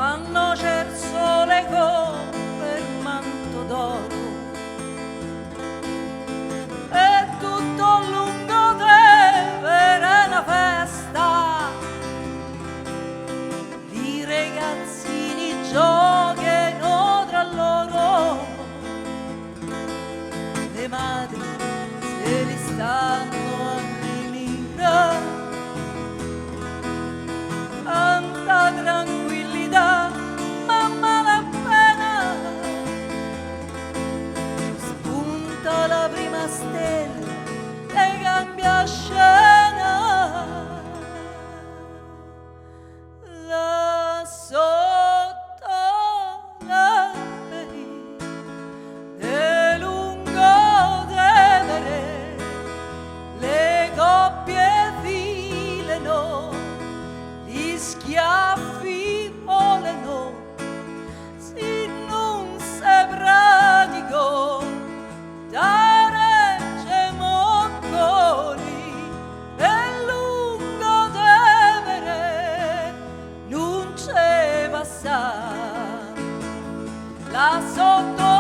quando c'è il sole come il manto d'oro e tutto lungo Tevere è una festa, i ragazzini giocano tra loro, le madri se li stanno a rimirare, tanta tranquillità, mamma la pena, spunta la prima stella e cambia scena, là sotto l'alberi e lungo Tevere le coppie filano, gli schiaffi volano, se non sei pratico da regge Moccoli e lungo Tevere non c'è passare là sotto